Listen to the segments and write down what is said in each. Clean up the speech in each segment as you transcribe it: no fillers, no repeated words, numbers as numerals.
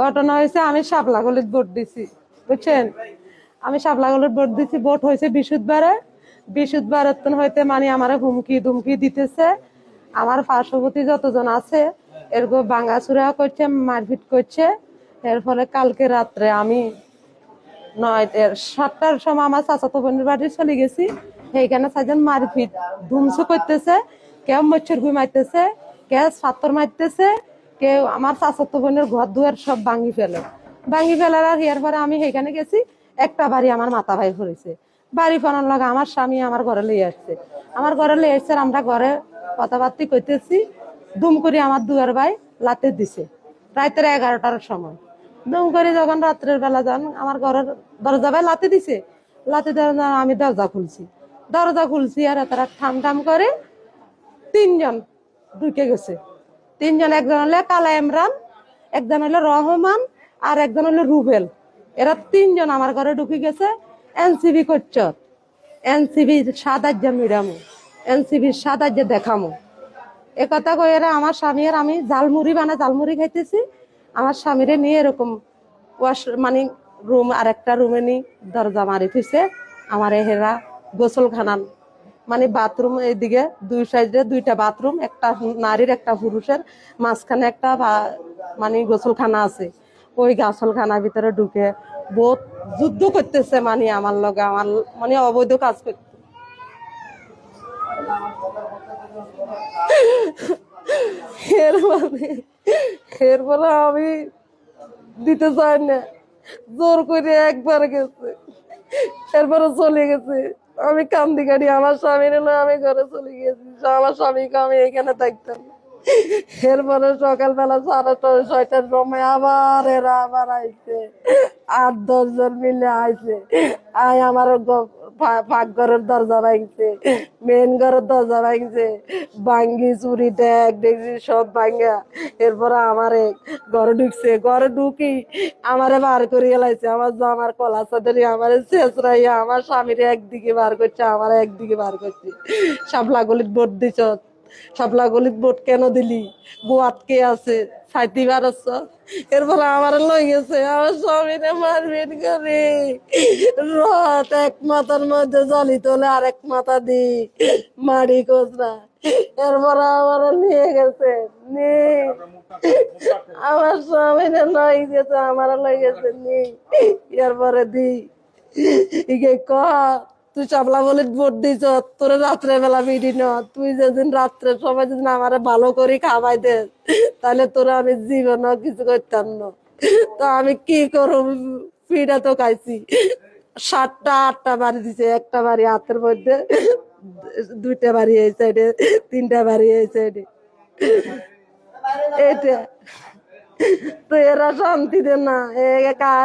ঘটনা হয়েছে আমি শাপলাগলিত ভোট দিছি, বুঝছেন? আমি শাপলাগলিত ভোট দিছি। ভোট হয়েছে বৃহস্পতিবারের হইতে মানে আমার হুমকি দুমকি দিতেছে। আমার পার্শ্ববর্তী যতজন আছে এরকম ভাঙাচুরা করছে, মারপিট করছে। এর ফলে কালকে রাত্রে আমি 7টার সময় আমার চাচাতো বোনের বাড়ি চলে গেছি। সেইখানে চারজন মারপিট ধুমসু করতেছে, কেউ মচ্ছর গুই মারতেছে, কেউ পাথর মারতেছে, কেউ আমার চাচাতো বোনের ঘর দুয়ার সব ভাঙি ফেলার। আর এর পরে আমি সেইখানে গেছি, একটা বাড়ি আমার মাথা ভাই পড়েছে। বাড়ি ফোনার লগে আমার স্বামী আমার ঘরে লিয়ে আসছে। আমরা ঘরে কথাবার্তি করতেছি, দুম করে আমার দুয়ার ভাই লাতে দিছে রাতের 11টার সময়। দুম করে যখন রাত্রের বেলা যান আমার ঘরের দরজা ভাই লাতে দিছে। লাতে দেওয়ার আমি দরজা খুলছি আর তারা ঠাম ঠাম করে 3জন ঢুকে গেছে। 3জন, একজন হলো কালা ইমরান, একজন হলো রহমান, আর একজন হলো রুবেল। এরা 3জন আমার ঘরে ঢুকে গেছে। এনসিবি করছ, এনসিবি সাদাজ্য মিরামো, এনসিবি সাদাজ্য দেখামো, এ কথা কই এরা আমার স্বামী আর আমি জালমুড়ি খাইতেছি। আমার স্বামীরে নিয়ে এরকম মানে রুম আর একটা রুমে নি দরজা মারি থুইছে। আমার হেরা গোসলখানা মানে বাথরুম, এইদিকে দুই সাইডে 2টা বাথরুম, একটা নারীর একটা পুরুষের, মাঝখানে একটা মানে গোসলখানা আছে। ওই গোসলখানার ভিতরে ঢুকে বহুত যুদ্ধ করতেছে, মানে আমার লগে আমার মানে অবৈধ কাজ করতে। এরপরে আমি দিতে চাই না, জোর করে একবার গেছে, এরপরে চলে গেছে। আমি কান্দি কাটি আমার স্বামীর আমি ঘরে চলে গেছি। আমার স্বামীকে আমি এখানে থাকতাম। এরপরে সকালবেলা 6টার সময় এরা আবার আইছে, 8-10 জন মিলে আইছে। আমার পাকঘরের দরজা ভাঙছে, মেন ঘরের দরজা ভাঙছে, ভাঙ্গি চুরি দেখছি সব ভাঙ্গা। এরপরে আমারে ঘরে ঢুকি আমারে বার করে গেলাইছে। আমার কলা চাদরি আমারে শেষরাইয়া আমার স্বামীরে একদিকে বার করছে, আমার একদিকে বার করছে। শাপলা গলিত ভোট দিছ, শাপলা গলিত ভোট কেন দিলি, গোয়াত কে আছে, ছাইতি বারছ। এরপরে আমার লই গেছে, আমার স্বামীরে মারপিট করে রথ এক মাথার মধ্যে জলি তোলে আর এক মাথা দি মারি কোচরা। এরপরে আমার নিয়ে গেছে, আমার স্বামীরে লই গেছে, আমার লই গেছে নি। এরপরে দি তুই চাপলা বলে ভোট দিছ, তোর রাত্রে বেলা বিড়ি ন, তুই যেদিন রাত্রে সবাই যেদিন আমারে ভালো করে খাওয়াই দে, তাহলে তোরা আমি জীবন কিছু করতাম না। তো আমি কি করব, পিঠা তো খাইছি। 7টা-8টা বাড়ি দিছে, একটা বাড়ি হাতের মধ্যে, 2টা বাড়ি এই সাইডে, 3টা বাড়ি এই সাইডে। এইটা তো এরা শান্তি দে না,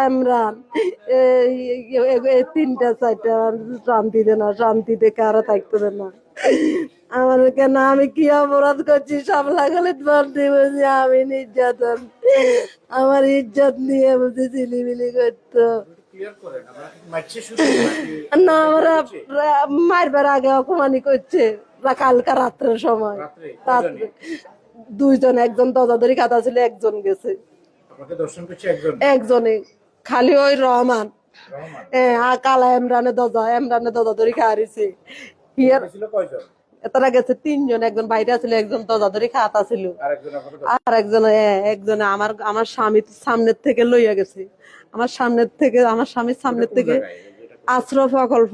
ইমরান 3টা-4টা শান্তি দে না, শান্তি দেখে আরো থাকতে দে না। আমার কেন, আমি কি অপরাধ করছি? শাপলা গলিত ভোট দিয়ে বুঝি আমি নির্যাতন, আমার ইজ্জত নিয়ে বুঝি চিলিমিলি করতো না। আমরা মারবার আগে অপমানি করছে কালকা রাত্রের সময়। রাত্রে 2জন, একজন দরজাদারি খাতা ছিল, একজন গেছে, একজনে খালি ওই রহমান। কালা ইমরানের দরজা ধরে খাওয়াইছে। তারা গেছে 3জন, একজন বাইরে ছিল, একজন দরজা ধরে খাতা ছিল, আর একজনে আমার স্বামীর সামনের থেকে লইয়া গেছে। আমার স্বামীর সামনের থেকে আশ্রয় প্রকল্প